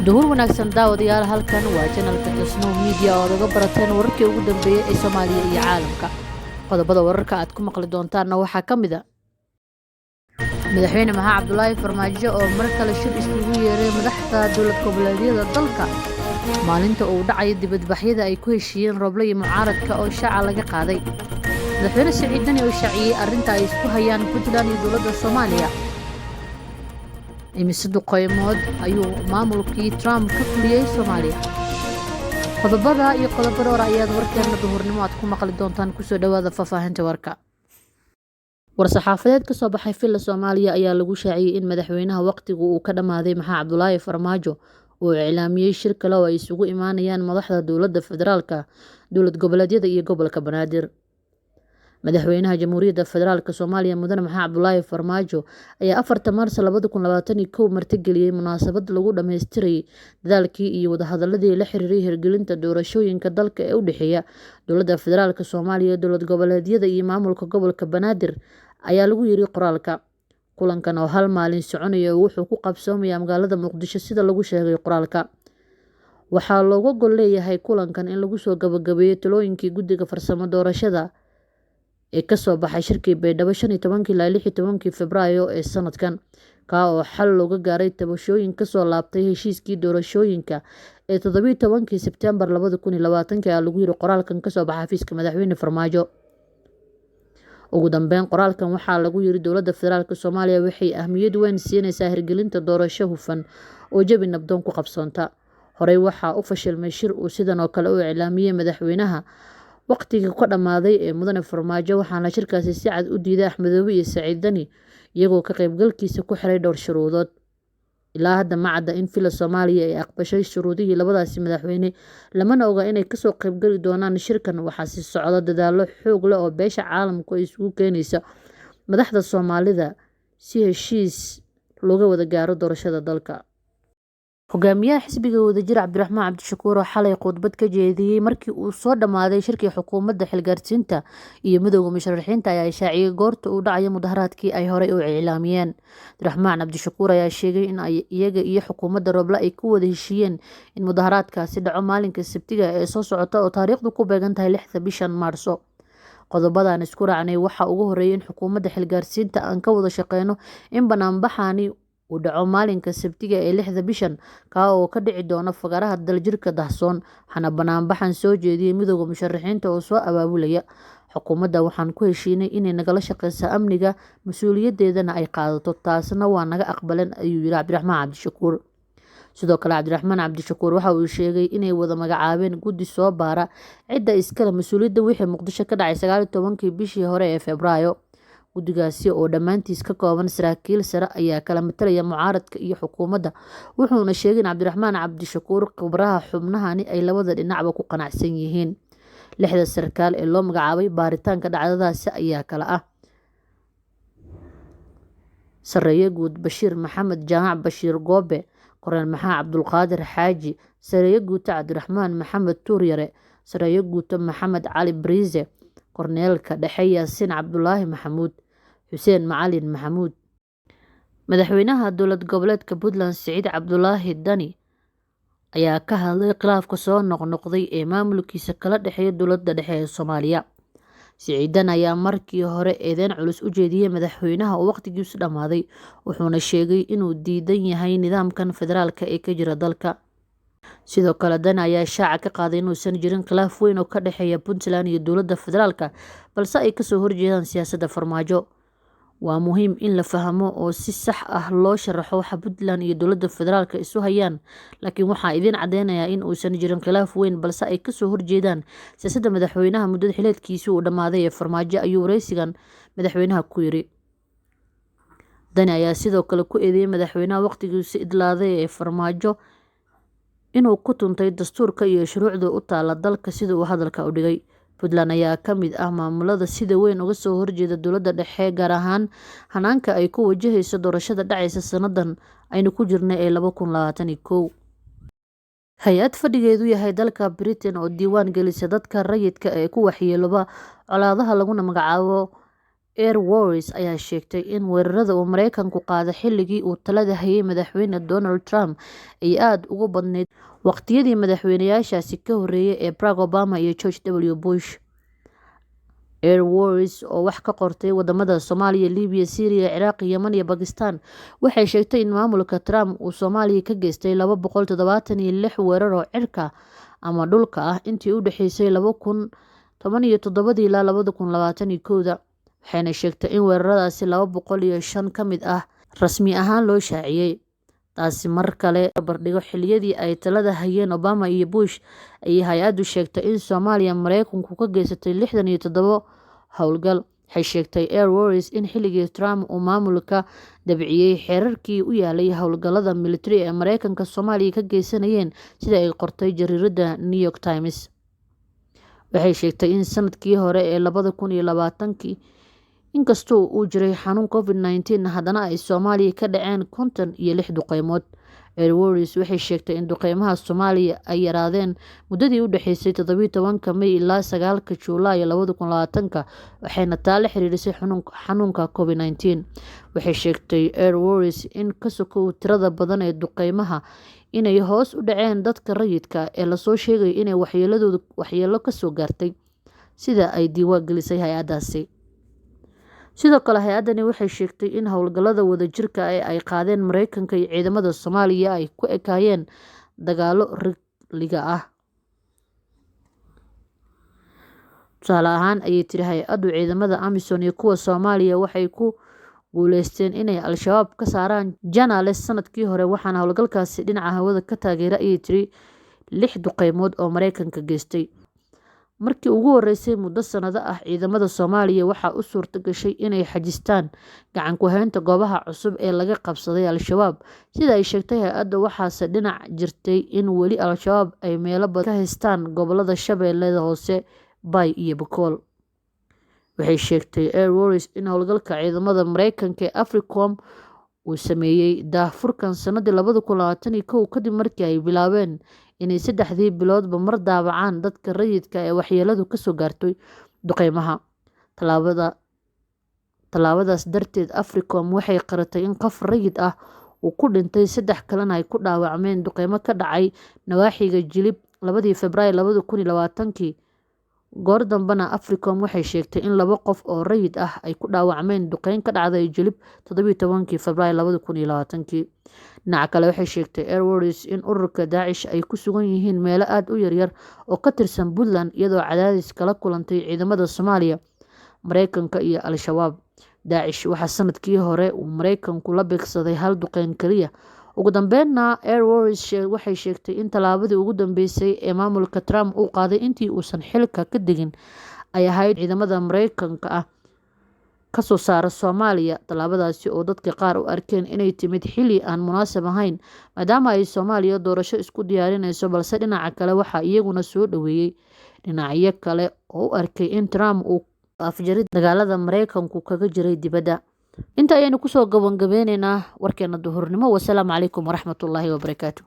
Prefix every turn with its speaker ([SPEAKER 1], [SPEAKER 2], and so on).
[SPEAKER 1] duhur wanaagsan daawadayaal halkan waa channelka Snow Media oo laga barateen wararkii ugu dambeeyay ee Soomaaliya iyo caalamka. Qodobada wararka aad ku maqli doontaan waxaa ka mid ah madaxweyne Maxamed Cabdullaahi Farmaajo oo mar kale shir isugu yeeray madaxda dowlad goboleedyada dalka maalinta uu dhacay dibadbaxyada ay ku heshiiyeen Roble iyo mucaaradka oo shaaca laga qaaday. madaxweyne Siciid Dani oo shaaciyay arrinta ay isku hayaan Puntland iyo dowladda Soomaaliya. imisadu qoymood ayuu maamulkii Trump ka fuliyay Soomaaliya. qodobada iyo qodobo dhowr ayaad warkeena duhurnimo aad ku maqli doontaan kusoo dhawaada faahfaahinta warka. war-saxaafadeed ka soo baxay filla Soomaaliya ayaa lagu shaaciyay in madaxweynaha waqtigu uu ka dhamaaday Maxamed Cabdullaahi Farmaajo uu iclaamiyay shir kale oo ay isugu imaanayaan madaxda dowladda federaalka, dowlad goboleedyada iyo gobolka Banaadir. madaxweynaha Jamhuuriyadda Federaalka Soomaaliya Mudane Maxamed Cabdullaahi Farmaajo ayaa 4 Maarso 2021 martigeliyay munaasabad lagu dhameystiray dadaalkii iyo wadahadaladii la xiriiray hirgelinta doorashooyinka dalka ee u dhexeeya dowladda federaalka Soomaaliya, dowlad goboleedyada iyo maamulka gobolka Banaadir ayaa lagu yiri qoraalka. kulankan oo hal maalin soconaya wuxuu ku qabsoomayaa magaalada Muqdisho sida lagu sheegay qoraalka. waxaa looga gol leeyahay kulankan in lagu soo gabagabeeyo talooyinkii guddiga farsamo doorashada ee ka soo baxay shirkii Baydhabo 15 ilaa 16 Febraayo ee sanadkan, ka oo xal looga gaaray tabashooyin ka soo laabtay heshiiskii doorashooyinka ee 17 Sebtembar 2020 ee lagu yiri qoraalkan ka soo baxay xafiiska madaxweyne Farmaajo. ugu dambeyn qoraalkan waxaa lagu yiri dowladda federaalka Soomaaliya waxay ahmiyad weyn siinaysaa hirgelinta doorasho hufan oo jawi nabdoon ku qabsoonta. horey waxaa u fashilmay shir uu sidan oo kale u iclaamiyay madaxweynaha waqtiga ka dhamaaday ee Mudane Farmaajo, waxaana shirkaasi si cad u diiday Axmedoobe iyo Siciid Dani iyagoo ka qaybgalkiisa ku xiray dhowr shuruudood. ilaa hadda ma cadda in filla Soomaaliya ay aqbashay shuruudihii labadaasi madaxweyne, lamana oga inay kasoo qaybgali doonaan shirkan. waxaa sii socda dadaallo xoog leh oo beesha caalamku ay isugu keenaysa madaxda Soomaalida si heshiis looga wada gaaro doorashada dalka. hogaamiyaha xisbiga wadajir Cabdiraxmaan Cabdishakuur oo xalay khudbad ka jeediyay markii uu soo dhamaaday shirkii xukuumadda xilgaarsiinta iyo midowga musharaxiinta ayaa shaaciyay goorta uu dhacayo mudaharaadkii ay horey u iclaamiyeen. Cabdiraxmaan Cabdishakuur ayaa sheegay in iyaga iyo xukuumadda Roble ay ku wada heshiiyeen in mudaharaadkaasi dhaco maalinka Sabtida ee soo socota oo taariikhdu ku beegan tahay 6 bishan Maarso. qodobadan isku raacnay waxaa ugu horeeyay in xukuumadda xilgaarsiinta aan ka wada shaqeyno in banaanbaxani uu dhaco maalinka Sabtida ee 6 bishan, ka oo ka dhici doona fagaraha daljirka Dahsoon. waxaana banaanbaxan soo jeediyay midowga musharaxiinta oo soo abaabulaya. xukuumadda waxaan ku heshiinay inay nagala shaqeyso amniga, mas'uuliyadeedana ay qaadato, taasna waa naga aqbaleen, ayuu yiri Cabdiraxmaan Cabdishakuur. sidoo kale Cabdiraxmaan Cabdishakuur waxa uu sheegay inay wada magacaabeen guddi soo baara cidda iskale mas'uuliyadda wixii Muqdisho ka dhacay 19 bishii hore ee Febraayo. guddigaasi oo dhammaantiis ka kooban saraakiil sare ayaa kala matalaya mucaaradka iyo xukuumadda, wuxuuna sheegay in Cabdiraxmaan Cabdishakuur khibraha xubnahani ay labada dhinacba ku qanacsan yihiin. 6da sarkaal ee loo magacaabay baaritaanka dhacdadaasi ayaa kala ah Sareeye Guud Bashiir Maxamed Jaamac Bashiir Goobe, Korneyl Maxamed Cabdulqaadir Xaaji, Sareeye Guuta Cabdiraxmaan Maxamed Tuuryare, Sareeye Guuta Maxamed Cali Bariise, Korneelka Dhexe Yaasiin Cabdulaahi Maxamuud, Xuseen Macalin Maxamuud. madaxweynaha dowlad goboleedka Puntland Siciid Cabdulaahi Dani ayaa ka hadlay khilaafka soo noqnoqday ee maamulkiisa kala dhexeeya dowladda dhexe ee Soomaaliya. Siciid Dani ayaa markii hore eedeyn culus u jeediyay madaxweynaha oo waqtigiisu dhamaaday, wuxuuna sheegay inuu diidan yahay nidaamkan federaalka ee ka jira dalka. sidoo kale Dani ayaa shaaca ka qaaday inuusan jirin khilaaf weyn oo ka dhexeeya Puntland iyo dowladda federaalka, balse ay kasoo horjeedaan siyaasadda Farmaajo. waa muhiim in la fahmo oo si sax ah loo sharaxo waxa Puntland iyo dowladda federaalka isu hayaan, laakiin waxaa idin cadeynayaa in uusan jirin khilaaf weyn balse ay kasoo horjeedaan siyaasadda madaxweynaha muddada xileedkiisii uu dhamaaday ee Farmaajo, ayuu wareysigan madaxweynaha ku yiri. Dani ayaa sidoo kale ku eedeeyay madaxweynaha waqtigiisa idlaaday ee Farmaajo inuu ku tuntay dastuurka iyo shuruucda u taala dalka sida uu hadalka u dhigay. Puntland ayaa ka mid ah maamulada sida weyn uga soo horjeeda dowladda dhexe, gaar ahaan hanaanka ay ku wajahayso doorashada dhacaysa sanadan aynu ku jirnay ee 2021. hay-ad fadhigeedu yahay dalka Britain oo diiwaan gelisa dadka rayidka ee ku waxyeelooba colaadaha laguna magacaabo Air Wars ayaa sheegtay in weerarada uu Mareykanku qaaday xilligii uu talada hayay madaxweyne Donald Trump ay aad uga badnayd waqtiyadii madaxweynayaashaasi ka horreeyay ee Barack Obama iyo George W. Bush. Air Wars oo wax ka qortay wadamada Soomaaliya, Liibiya, Syria, Ciraaq, Yemen iyo Bakistaan waxay sheegtay in maamulka Trump uu Soomaaliya ka geystay 276 weerar oo cirka ama dhulka ah intii u dhaxeysay 2017 ilaa 2021, waxayna sheegtay in weeraradaasi 205 ka mid ah rasmi ahaan loo shaaciyay. Taasi mar kale barbardhigo xilliyadii ay talada hayeen Obama iyo Bush, ayay hay-addu sheegtay in Soomaaliya Mareykanku ka geystay 67 howlgal. Waxay sheegtay Air Wars in xilligii Trump uu maamulka dabciyay xeerarkii u yaalay howlgallada militari ee Mareykanka Soomaaliya ka geysanayeen, sida ay qortay jariirada New York Times. Waxay sheegtay in sanadkii hore ee 2020, inkastoo uu jiray xanuun COVID-19, haddana ay Soomaaliya ka dhaceen 56 duqeymood. Air Wars waxay sheegtay in duqeymaha Soomaaliya ay yaraadeen muddadii u dhaxeysay 17 May ilaa 9 Juulaay 2020, waxayna taa la xiriirisay xanuunka COVID-19. Waxay sheegtay Air Wars in ka sokow tirada badan ee duqeymaha, inay hoos u dhaceen dadka rayidka ee lasoo sheegay inay waxyeello ka soo gaartay, sida ay diiwaan gelisay hay-addaasi. Sidoo kale, hay-addani waxay sheegtay in howlgallada wadajirka ah ee ay qaadeen Mareykanka iyo ciidamada Soomaaliya ay ku ekaayeen dagaallo rigliga ah. Tusaale ahaan, ayay tiri hay-addu, ciidamada AMISOM iyo kuwa Soomaaliya waxay ku guuleysteen inay Al-shabaab ka saaraan Janaale sanadkii hore, waxaana howlgalkaasi dhinaca hawada ka taageeray, ayay tiri, 6 duqeymood oo Mareykanka geystay. Markii ugu horeysay muddo sanado ah, ciidamada Soomaaliya waxaa u suurta gashay inay xajistaan gacan ku haynta goobaha cusub ee laga qabsaday Al-shabaab, sida ay sheegtay hay-addu. Waxaase dhinac jirtay in weli Al-shabaab ay meelo badan ka haystaan gobolada Shabeellada Hoose, Bay iyo Bakool. Waxay sheegtay Air Wars in howlgalka ciidamada Mareykanka ee AFRICOM uu sameeyay daahfurkan sanadii 2021 kadib markii ay bilaabeen inay 3 biloodba mar daabacaan dadka rayidka ee waxyeelladu ka soo gaartay duqeymaha. Tallaabadaas darteed, AFRICOM waxay qaratay in qof rayid ah uu ku dhintay, 3 kalena ay ku dhaawacmeen duqeymo ka dhacay nawaaxiga Jilib 2 Febraayo 2020. Goor dambena, AFRICOM waxay sheegtay in 2 qof oo rayid ah ay ku dhaawacmeen duqeyn ka dhacday Jilib 17 Febraayo 2020. Dhinaca kale, waxay sheegtay Air Wars in ururka Daacish ay ku sugan yihiin meelo aad u yaryar oo ka tirsan Puntland, iyadoo cadaadis kala kulantay ciidamada Soomaaliya, Mareykanka iyo Al-shabaab. Daacish waxaa sanadkii hore uu Mareykanku la beegsaday 1 duqeyn kaliya. Ugu dambeynna, Air Wars waxay sheegtay in tallaabadii ugu dambeysay ee maamulka Trump uu qaaday intii uusan xilka ka degin ay ahayd ciidamada Mareykanka ah ka soo saara Soomaaliya. Tallaabadaasi oo dadka qaar u arkeen inay timid xilli aan munaasab ahayn, maadaama ay Soomaaliya doorasho isku diyaarinayso, balse dhinaca kale waxaa iyaguna soo dhaweeyay dhinacyo kale oo u arkay in Trump uu afjaray dagaalada Mareykanku kaga jiray dibadda. Inta ayaynu kusoo gabagabeyneynaa warkeena duhurnimo. Wasalaamu calaykum waraxmatullaahi wabarakaatuh.